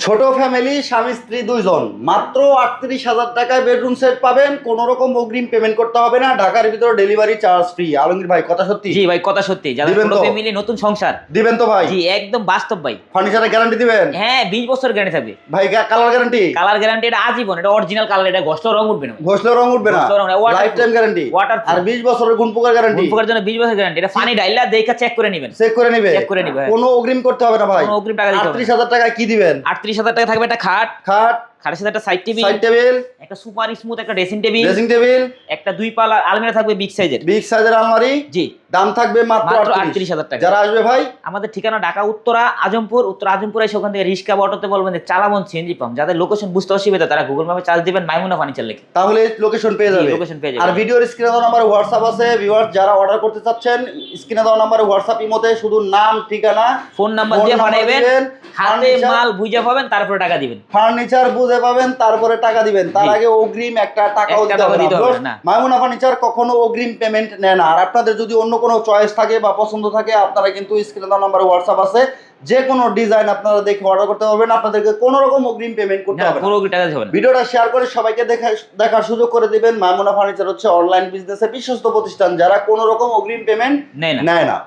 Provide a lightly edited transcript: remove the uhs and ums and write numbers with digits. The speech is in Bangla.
ছোট ফ্যামিলি, স্বামী স্ত্রী দুইজন, মাত্র 38,000 টাকায় বেডরুম সেট পাবেন। কোনো রকম অগ্রিম পেমেন্ট করতে হবে না, ঢাকার ভিতরে ডেলিভারি চার্জ ফ্রি। আলমগীর ভাই, কথা সত্যি? জি ভাই, কথা সত্যি। যারা দিবেন ছোট তো? ফ্যামিলি, নতুন সংসার। দিবেন তো ভাই? জি, একদম বাস্তব ভাই। ফার্নিচারের গ্যারান্টি দিবেন? হ্যাঁ, 20 বছর গ্যারান্টি থাকবে ভাই, কালার গ্যারান্টি? কালার গ্যারান্টি, এটা আজীবন, এটা অরিজিনাল কালার, এটা ঘষলেও রং উঠবে না। ঘষলেও রং উঠবে না? ঘষলেও রং উঠবে না, লাইফ টাইম গ্যারান্টি। waterproof। আর 20 বছরের গুণ পোকার গ্যারান্টি। গুণ পোকার জন্য 20 বছর গ্যারান্টি। এটা পানি ডাইলা দেখা চেক করে নেবেন। চেক করে নিবে? চেক করে নিবে, হ্যাঁ। কোনো অগ্রিম করতে হবে না ভাই? কোনো অগ্রিম টাকা দিতে হবে না। 38,000 টাকায় কি দিবেন? 38,000 টাকা থাকবে একটা খাট, খাট, খাটের সাথে একটা সাইড টেবিল, সাইড টেবিল, একটা সুপার স্মুথ একটা ড্রেসিং টেবিল, ড্রেসিং টেবিল, একটা 2 পাল্লা আলমিরা থাকবে বিগ সাইজের। বিগ সাইজের আলমারি। জি, দাম থাকবে মাত্র মাত্র 38,000 38,000 টাকা। যারা আসবে ভাই, আমাদের ঠিকানা ঢাকা উত্তরা আজমপুর। উত্তরা আজমপুর এসে ওখান থেকে রিক্সা বা অটোতে বলবেন যে চালাবন সিএনজি পাম্প। যাদের লোকেশন বুঝতে অসুবিধা তারা গুগল ম্যাপে চার্জ দিবেন মাইমুনা ফার্নিচার লিখে, তাহলে লোকেশন পেয়ে যাবে। লোকেশন পেয়ে যাবে। আর ভিডিওর স্ক্রিনে দেওয়া নাম্বারে হোয়াটসঅ্যাপ আছে। ভিউয়ার্স যারা অর্ডার করতে চাচ্ছেন, স্ক্রিনে দেওয়া নাম্বারে হোয়াটসঅ্যাপ ইমোতে শুধু নাম, ঠিকানা, ফোন নাম্বার দিয়ে পাঠাইবেন। হাতে মাল বুঝে পাবেন, তারপরে টাকা দিবেন। ফার্নিচার বুঝে পাবেন, তারপরে টাকা দিবেন। তার আগে অগ্রিম একটা টাকাও দিতে হবে না। মাইমুনা ফার্নিচার কখনো অগ্রিম পেমেন্ট নেয় না। আর আপনাদের যদি অন্য কোনো চয়েস থাকে বা পছন্দ থাকে, আপনারা কিন্তু স্ক্রিনে দেওয়া নাম্বারে হোয়াটসঅ্যাপ আছে, যে কোনো ডিজাইন আপনারা দেখে অর্ডার করতে পারবেন। আপনাদেরকে কোনো রকম অগ্রিম পেমেন্ট করতে হবে না। পুরো টাকা দিতে হবে না। ভিডিওটা শেয়ার করে সবাইকে দেখার সুযোগ করে দিবেন। মাইমুনা ফার্নিচার হচ্ছে অনলাইন বিজনেসে বিশ্বস্ত প্রতিষ্ঠান, যারা কোনো রকম অগ্রিম পেমেন্ট নেয় না। নেয় না।